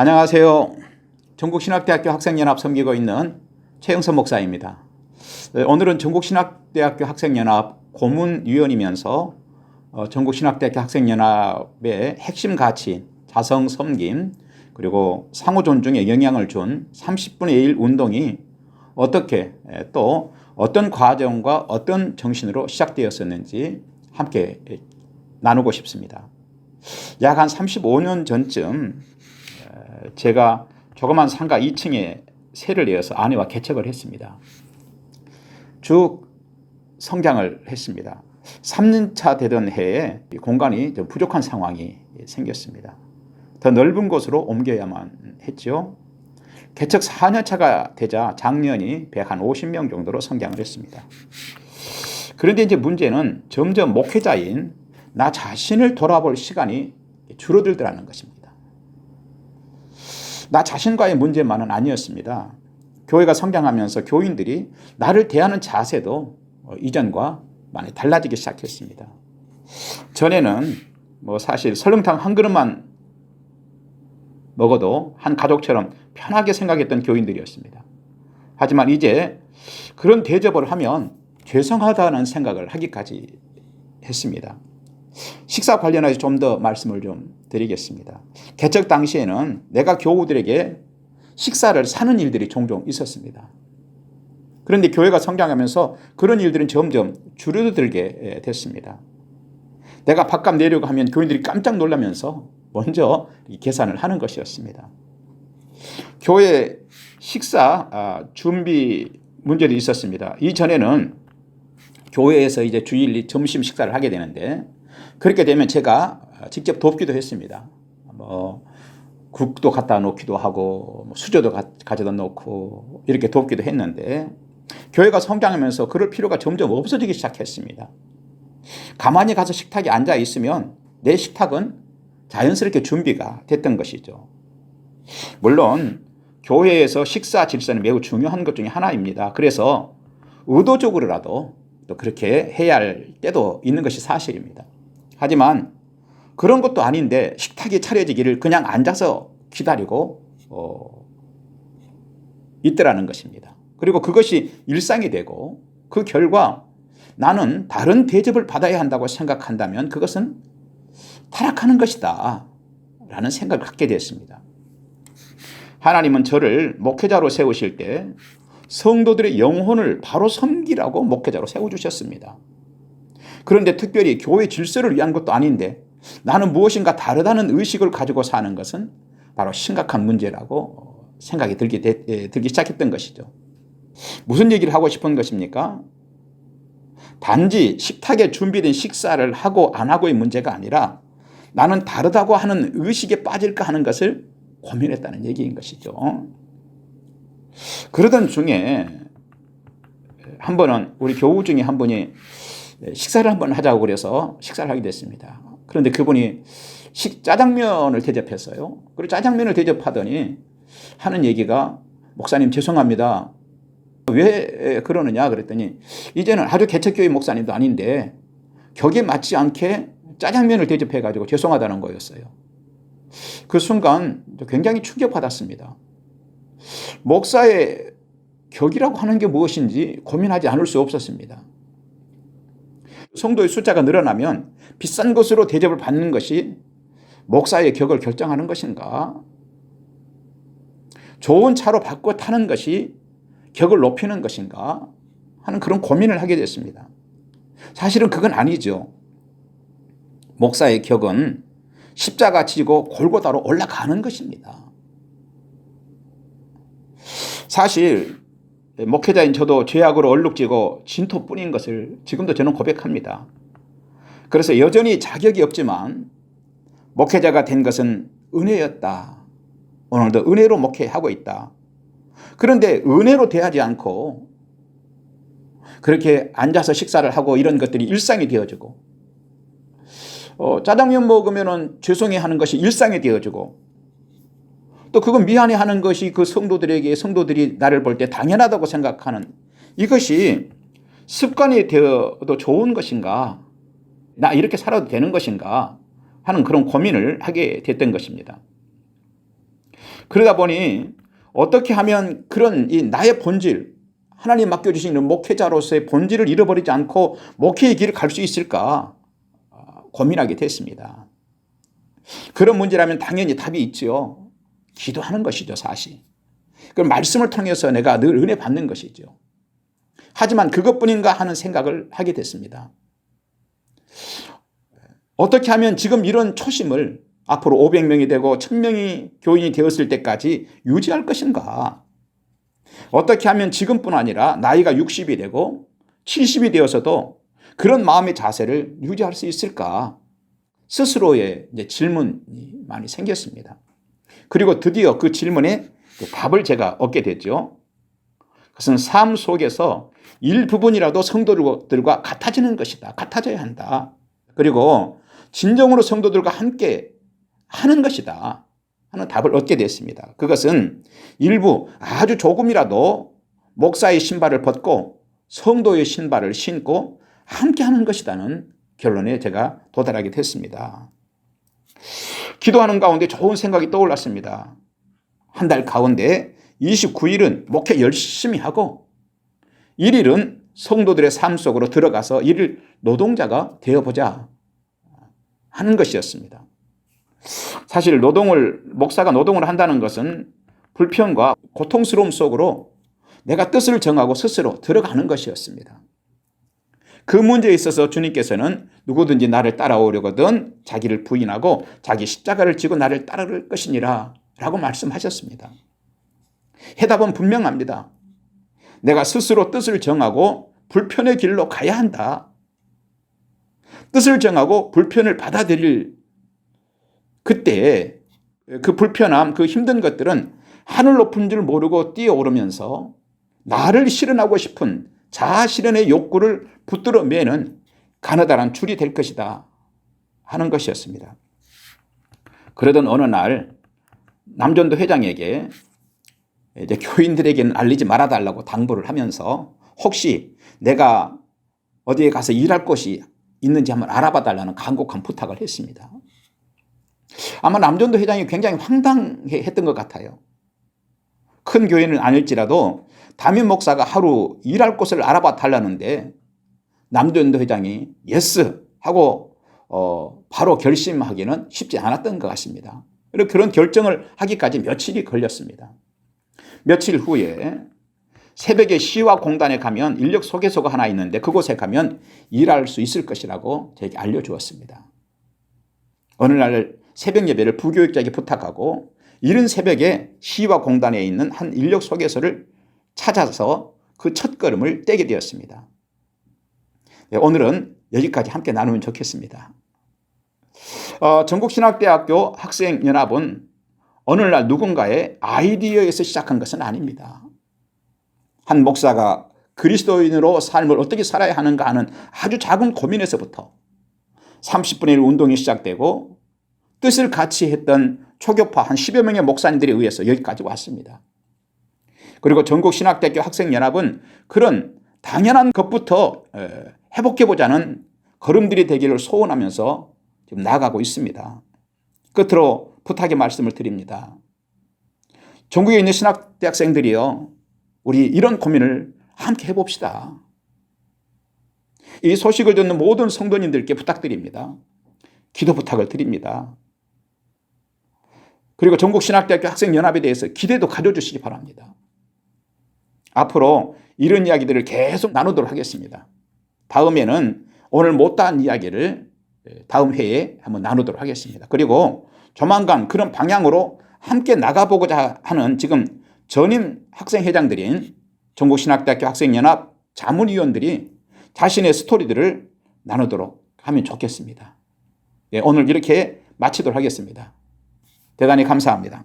안녕하세요. 전국신학대학교 학생연합 섬기고 있는 최영선 목사입니다. 오늘은 전국신학대학교 학생연합 고문위원이면서 전국신학대학교 학생연합의 핵심 가치, 자성 섬김, 그리고 상호 존중에 영향을 준 30분의 1 운동이 어떻게 또 어떤 과정과 어떤 정신으로 시작되었었는지 함께 나누고 싶습니다. 약 한 35년 전쯤 제가 조그만 상가 2층에 세를 내어서 아내와 개척을 했습니다. 쭉 성장을 했습니다. 3년차 되던 해에 공간이 좀 부족한 상황이 생겼습니다. 더 넓은 곳으로 옮겨야만 했죠. 개척 4년차가 되자 장년이 150명 정도로 성장을 했습니다. 그런데 이제 문제는 점점 목회자인 나 자신을 돌아볼 시간이 줄어들더라는 것입니다. 나 자신과의 문제만은 아니었습니다. 교회가 성장하면서 교인들이 나를 대하는 자세도 이전과 많이 달라지기 시작했습니다. 전에는 사실 설렁탕 한 그릇만 먹어도 한 가족처럼 편하게 생각했던 교인들이었습니다. 하지만 이제 그런 대접을 하면 죄송하다는 생각을 하기까지 했습니다. 식사 관련해서 좀 더 말씀을 좀 드리겠습니다. 개척 당시에는 내가 교우들에게 식사를 사는 일들이 종종 있었습니다. 그런데 교회가 성장하면서 그런 일들은 점점 줄어들게 됐습니다. 내가 밥값 내려고 하면 교인들이 깜짝 놀라면서 먼저 계산을 하는 것이었습니다. 교회 식사 준비 문제도 있었습니다. 이전에는 교회에서 이제 주일 점심 식사를 하게 되는데 그렇게 되면 제가 직접 돕기도 했습니다. 국도 갖다 놓기도 하고 수저도 가져다 놓고 이렇게 돕기도 했는데 교회가 성장하면서 그럴 필요가 점점 없어지기 시작했습니다. 가만히 가서 식탁에 앉아 있으면 내 식탁은 자연스럽게 준비가 됐던 것이죠. 물론 교회에서 식사 질서는 매우 중요한 것 중에 하나입니다. 그래서 의도적으로라도 또 그렇게 해야 할 때도 있는 것이 사실입니다. 하지만 그런 것도 아닌데 식탁이 차려지기를 그냥 앉아서 기다리고 있더라는 것입니다. 그리고 그것이 일상이 되고 그 결과 나는 다른 대접을 받아야 한다고 생각한다면 그것은 타락하는 것이다 라는 생각을 갖게 됐습니다. 하나님은 저를 목회자로 세우실 때 성도들의 영혼을 바로 섬기라고 목회자로 세워주셨습니다. 그런데 특별히 교회 질서를 위한 것도 아닌데 나는 무엇인가 다르다는 의식을 가지고 사는 것은 바로 심각한 문제라고 생각이 들기 시작했던 것이죠. 무슨 얘기를 하고 싶은 것입니까? 단지 식탁에 준비된 식사를 하고 안 하고의 문제가 아니라 나는 다르다고 하는 의식에 빠질까 하는 것을 고민했다는 얘기인 것이죠. 그러던 중에 한 번은 우리 교우 중에 한 분이 식사를 한번 하자고 그래서 식사를 하게 됐습니다. 그런데 그분이 짜장면을 대접했어요. 그리고 짜장면을 대접하더니 하는 얘기가 목사님 죄송합니다. 왜 그러느냐 그랬더니 이제는 아주 개척교회 목사님도 아닌데 격에 맞지 않게 짜장면을 대접해가지고 죄송하다는 거였어요. 그 순간 굉장히 충격받았습니다. 목사의 격이라고 하는 게 무엇인지 고민하지 않을 수 없었습니다. 성도의 숫자가 늘어나면 비싼 것으로 대접을 받는 것이 목사의 격을 결정하는 것인가? 좋은 차로 바꿔 타는 것이 격을 높이는 것인가? 하는 그런 고민을 하게 됐습니다. 사실은 그건 아니죠. 목사의 격은 십자가 지고 골고다로 올라가는 것입니다. 사실 목회자인 저도 죄악으로 얼룩지고 진토뿐인 것을 지금도 저는 고백합니다. 그래서 여전히 자격이 없지만 목회자가 된 것은 은혜였다. 오늘도 은혜로 목회하고 있다. 그런데 은혜로 대하지 않고 그렇게 앉아서 식사를 하고 이런 것들이 일상이 되어지고 짜장면 먹으면 죄송해하는 것이 일상이 되어지고 또 그건 미안해하는 것이 그 성도들이 나를 볼 때 당연하다고 생각하는 이것이 습관이 되어도 좋은 것인가? 나 이렇게 살아도 되는 것인가? 하는 그런 고민을 하게 됐던 것입니다. 그러다 보니 어떻게 하면 그런 이 나의 본질, 하나님 맡겨주신 목회자로서의 본질을 잃어버리지 않고 목회의 길을 갈 수 있을까 고민하게 됐습니다. 그런 문제라면 당연히 답이 있죠. 기도하는 것이죠, 사실. 그 말씀을 통해서 내가 늘 은혜 받는 것이죠. 하지만 그것뿐인가 하는 생각을 하게 됐습니다. 어떻게 하면 지금 이런 초심을 앞으로 500명이 되고 1000명이 교인이 되었을 때까지 유지할 것인가? 어떻게 하면 지금뿐 아니라 나이가 60이 되고 70이 되어서도 그런 마음의 자세를 유지할 수 있을까? 스스로의 질문이 많이 생겼습니다. 그리고 드디어 그 질문에 답을 제가 얻게 됐죠. 그것은 삶 속에서 일부분이라도 성도들과 같아지는 것이다. 같아져야 한다. 그리고 진정으로 성도들과 함께 하는 것이다 하는 답을 얻게 됐습니다. 그것은 일부 아주 조금이라도 목사의 신발을 벗고 성도의 신발을 신고 함께 하는 것이라는 결론에 제가 도달하게 됐습니다. 기도하는 가운데 좋은 생각이 떠올랐습니다. 한 달 가운데 29일은 목회 열심히 하고 1일은 성도들의 삶 속으로 들어가서 일일 노동자가 되어보자 하는 것이었습니다. 사실 목사가 노동을 한다는 것은 불편과 고통스러움 속으로 내가 뜻을 정하고 스스로 들어가는 것이었습니다. 그 문제에 있어서 주님께서는 누구든지 나를 따라오려거든 자기를 부인하고 자기 십자가를 지고 나를 따를 것이니라 라고 말씀하셨습니다. 해답은 분명합니다. 내가 스스로 뜻을 정하고 불편의 길로 가야 한다. 뜻을 정하고 불편을 받아들일 그때 그 불편함, 그 힘든 것들은 하늘 높은 줄 모르고 뛰어오르면서 나를 실현하고 싶은 자아 실현의 욕구를 붙들어 매는 가느다란 줄이 될 것이다 하는 것이었습니다. 그러던 어느 날 남전도 회장에게 이제 교인들에게는 알리지 말아달라고 당부를 하면서 혹시 내가 어디에 가서 일할 곳이 있는지 한번 알아봐 달라는 간곡한 부탁을 했습니다. 아마 남전도 회장이 굉장히 황당했던 것 같아요. 큰 교회는 아닐지라도 담임 목사가 하루 일할 곳을 알아봐 달라는데 남전도 회장이 예스 하고 바로 결심하기는 쉽지 않았던 것 같습니다. 그리고 그런 결정을 하기까지 며칠이 걸렸습니다. 며칠 후에 새벽에 시와 공단에 가면 인력 소개소가 하나 있는데 그곳에 가면 일할 수 있을 것이라고 저에게 알려주었습니다. 어느 날 새벽 예배를 부교육자에게 부탁하고 이른 새벽에 시와 공단에 있는 한 인력 소개소를 찾아서 그 첫걸음을 떼게 되었습니다. 오늘은 여기까지 함께 나누면 좋겠습니다. 전국신학대학교 학생연합은 어느 날 누군가의 아이디어에서 시작한 것은 아닙니다. 한 목사가 그리스도인으로 삶을 어떻게 살아야 하는가 하는 아주 작은 고민에서부터 30분의 1 운동이 시작되고 뜻을 같이 했던 초교파 한 10여 명의 목사님들에 의해서 여기까지 왔습니다. 그리고 전국신학대학교 학생연합은 그런 당연한 것부터 회복해보자는 걸음들이 되기를 소원하면서 지금 나아가고 있습니다. 끝으로 부탁의 말씀을 드립니다. 전국에 있는 신학대학생들이요, 우리 이런 고민을 함께 해봅시다. 이 소식을 듣는 모든 성도님들께 부탁드립니다. 기도 부탁을 드립니다. 그리고 전국신학대학교 학생연합에 대해서 기대도 가져주시기 바랍니다. 앞으로 이런 이야기들을 계속 나누도록 하겠습니다. 다음에는 오늘 못다한 이야기를 다음 회에 한번 나누도록 하겠습니다. 그리고 조만간 그런 방향으로 함께 나가보고자 하는 지금 전임 학생회장들인 전국신학대학교 학생연합 자문위원들이 자신의 스토리들을 나누도록 하면 좋겠습니다. 오늘 이렇게 마치도록 하겠습니다. 대단히 감사합니다.